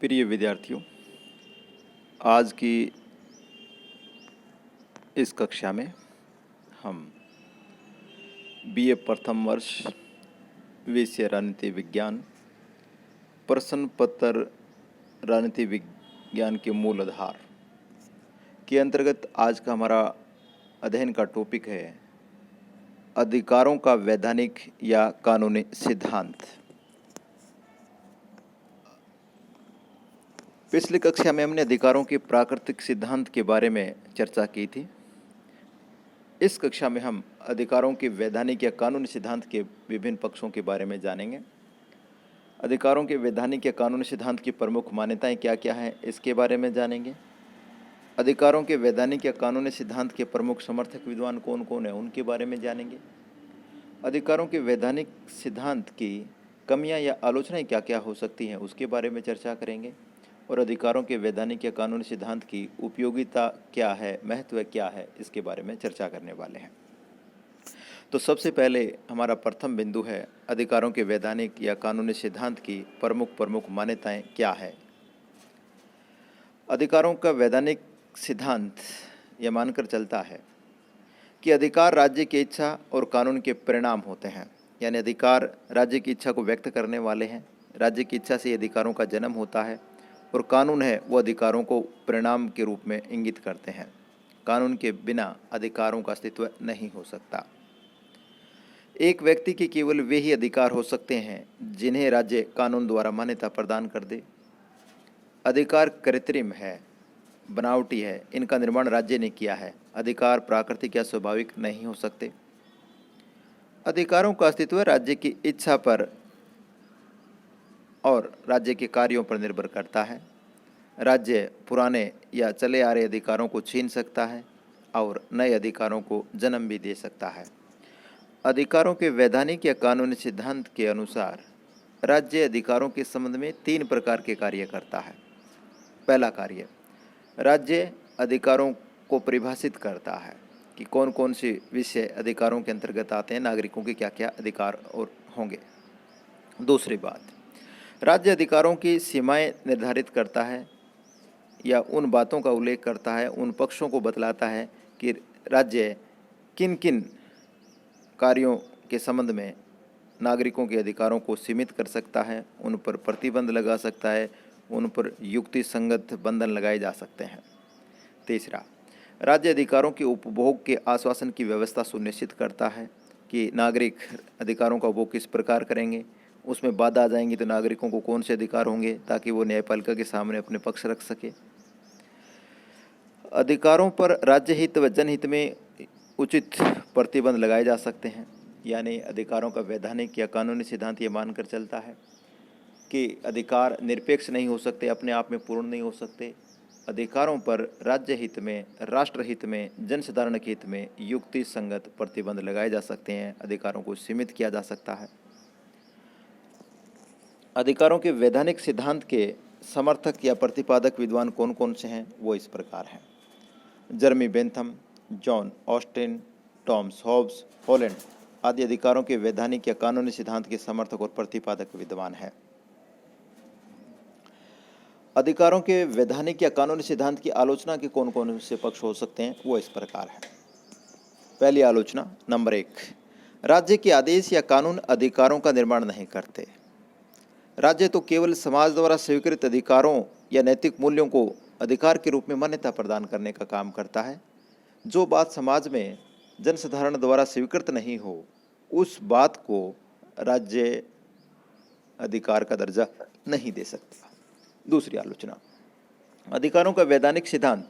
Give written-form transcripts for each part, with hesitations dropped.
प्रिय विद्यार्थियों, आज की इस कक्षा में हम बीए प्रथम वर्ष विषय राजनीति विज्ञान प्रश्न पत्र राजनीति विज्ञान के मूल आधार के अंतर्गत आज का हमारा अध्ययन का टॉपिक है अधिकारों का वैधानिक या कानूनी सिद्धांत। पिछली कक्षा में हमने अधिकारों के प्राकृतिक सिद्धांत के बारे में चर्चा की थी। इस कक्षा में हम अधिकारों के वैधानिक या कानूनी सिद्धांत के विभिन्न पक्षों के बारे में जानेंगे। अधिकारों के वैधानिक या कानूनी सिद्धांत की प्रमुख मान्यताएं क्या क्या हैं, इसके बारे में जानेंगे। अधिकारों के वैधानिक या कानूनी सिद्धांत के प्रमुख समर्थक विद्वान कौन कौन हैं, उनके बारे में जानेंगे। अधिकारों के वैधानिक सिद्धांत की कमियां या आलोचनाएं क्या क्या हो सकती हैं, उसके बारे में चर्चा करेंगे। और अधिकारों के वैधानिक या कानूनी सिद्धांत की उपयोगिता क्या है, महत्व क्या है, इसके बारे में चर्चा करने वाले हैं। तो सबसे पहले हमारा प्रथम बिंदु है अधिकारों के वैधानिक या कानूनी सिद्धांत की प्रमुख मान्यताएं क्या है। अधिकारों का वैधानिक सिद्धांत यह मानकर चलता है कि अधिकार राज्य की इच्छा और कानून के परिणाम होते हैं, यानी अधिकार राज्य की इच्छा को व्यक्त करने वाले हैं। राज्य की इच्छा से अधिकारों का जन्म होता है और कानून है वो अधिकारों को परिणाम के रूप में इंगित करते हैं। कानून के बिना अधिकारों का अस्तित्व नहीं हो सकता। एक व्यक्ति के केवल वे ही अधिकार हो सकते हैं जिन्हें राज्य कानून द्वारा मान्यता प्रदान कर दे। अधिकार कृत्रिम है, बनावटी है, इनका निर्माण राज्य ने किया है। अधिकार प्राकृतिक या स्वाभाविक नहीं हो सकते। अधिकारों का अस्तित्व राज्य की इच्छा पर और राज्य के कार्यों पर निर्भर करता है। राज्य पुराने या चले आ रहे अधिकारों को छीन सकता है और नए अधिकारों को जन्म भी दे सकता है। अधिकारों के वैधानिक या कानूनी सिद्धांत के अनुसार राज्य अधिकारों के संबंध में 3 प्रकार के कार्य करता है। पहला कार्य, राज्य अधिकारों को परिभाषित करता है कि कौन कौन से विषय अधिकारों के अंतर्गत आते हैं, नागरिकों के क्या क्या अधिकार और होंगे। दूसरी बात, राज्य अधिकारों की सीमाएं निर्धारित करता है या उन बातों का उल्लेख करता है, उन पक्षों को बतलाता है कि राज्य किन किन कार्यों के संबंध में नागरिकों के अधिकारों को सीमित कर सकता है, उन पर प्रतिबंध लगा सकता है, उन पर युक्ति संगत बंधन लगाए जा सकते हैं। तीसरा, राज्य अधिकारों के उपभोग के आश्वासन की व्यवस्था सुनिश्चित करता है कि नागरिक अधिकारों का उपभोग किस प्रकार करेंगे, उसमें बाधा आ जाएंगी तो नागरिकों को कौन से अधिकार होंगे ताकि वो न्यायपालिका के सामने अपने पक्ष रख सके। अधिकारों पर राज्य हित व जनहित में उचित प्रतिबंध लगाए जा सकते हैं। यानी अधिकारों का वैधानिक या कानूनी सिद्धांत ये मानकर चलता है कि अधिकार निरपेक्ष नहीं हो सकते, अपने आप में पूर्ण नहीं हो सकते। अधिकारों पर राज्य हित में, राष्ट्र हित में, जनसाधारण के हित में युक्ति संगत प्रतिबंध लगाए जा सकते हैं। अधिकारों को सीमित किया जा सकता है। अधिकारों के वैधानिक सिद्धांत के समर्थक या प्रतिपादक विद्वान कौन कौन से हैं, वो इस प्रकार हैं। Jeremy Bentham, John Austin, Thomas Hobbes, Holland आदि अधिकारों के वैधानिक या कानूनी सिद्धांत के समर्थक और प्रतिपादक विद्वान हैं। अधिकारों के वैधानिक या कानूनी सिद्धांत की आलोचना के कौन कौन से पक्ष हो सकते हैं, वो इस प्रकार है। पहली आलोचना, नंबर 1, राज्य के आदेश या कानून अधिकारों का निर्माण नहीं करते। राज्य तो केवल समाज द्वारा स्वीकृत अधिकारों या नैतिक मूल्यों को अधिकार के रूप में मान्यता प्रदान करने का काम करता है। जो बात समाज में जनसाधारण द्वारा स्वीकृत नहीं हो, उस बात को राज्य अधिकार का दर्जा नहीं दे सकता। दूसरी आलोचना, अधिकारों का वैधानिक सिद्धांत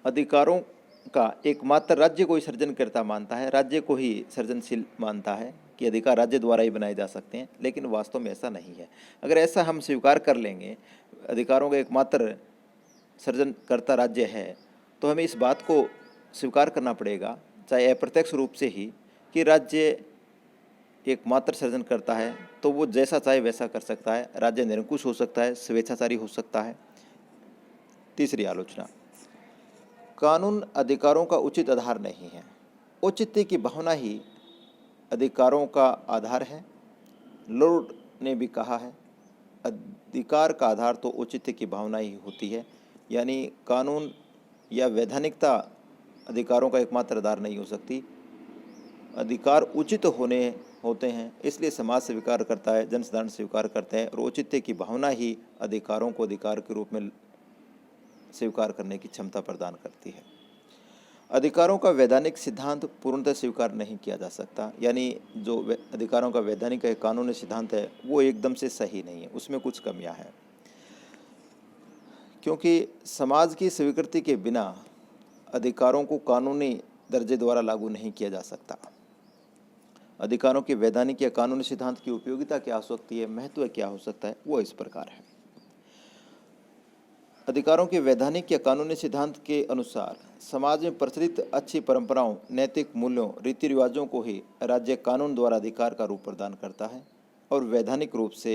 अधिकारों का एकमात्र राज्य को ही सृजनकर्ता मानता है, राज्य को ही सृजनशील मानता है कि अधिकार राज्य द्वारा ही बनाए जा सकते हैं, लेकिन वास्तव में ऐसा नहीं है। अगर ऐसा हम स्वीकार कर लेंगे, अधिकारों का एकमात्र सृजनकर्ता राज्य है, तो हमें इस बात को स्वीकार करना पड़ेगा, चाहे अप्रत्यक्ष रूप से ही, कि राज्य एकमात्र सृजन करता है तो वो जैसा चाहे वैसा कर सकता है। राज्य निरंकुश हो सकता है, स्वेच्छाचारी हो सकता है। तीसरी आलोचना, कानून अधिकारों का उचित आधार नहीं है। औचित्य की भावना ही अधिकारों का आधार है। लॉर्ड ने भी कहा है, अधिकार का आधार तो औचित्य की भावना ही होती है, यानी कानून या वैधानिकता अधिकारों का एकमात्र आधार नहीं हो सकती। अधिकार उचित होने होते हैं, इसलिए समाज स्वीकार करता है, जनसाधारण स्वीकार करते हैं, और औचित्य की भावना ही अधिकारों को अधिकार के रूप में स्वीकार करने की क्षमता प्रदान करती है। अधिकारों का वैधानिक सिद्धांत पूर्णतः स्वीकार नहीं किया जा सकता, यानी जो अधिकारों का वैधानिक कानूनी सिद्धांत है वो एकदम से सही नहीं है, उसमें कुछ कमियां हैं, क्योंकि समाज की स्वीकृति के बिना अधिकारों को कानूनी दर्जे द्वारा लागू नहीं किया जा सकता। अधिकारों के वैधानिक या कानूनी सिद्धांत की उपयोगिता क्या हो सकती है, महत्व क्या हो सकता है, वो इस प्रकार है। अधिकारों के वैधानिक या कानूनी सिद्धांत के अनुसार समाज में प्रचलित अच्छी परंपराओं, नैतिक मूल्यों, रीति रिवाजों को ही राज्य कानून द्वारा अधिकार का रूप प्रदान करता है और वैधानिक रूप से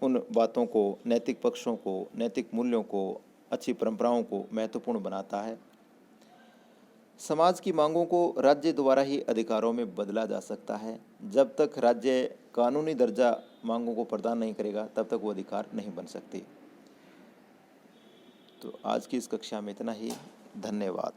उन बातों को, नैतिक पक्षों को, नैतिक मूल्यों को, अच्छी परंपराओं को महत्वपूर्ण बनाता है। समाज की मांगों को राज्य द्वारा ही अधिकारों में बदला जा सकता है। जब तक राज्य कानूनी दर्जा मांगों को प्रदान नहीं करेगा तब तक वो अधिकार नहीं बन सकती। तो आज की इस कक्षा में इतना ही। धन्यवाद।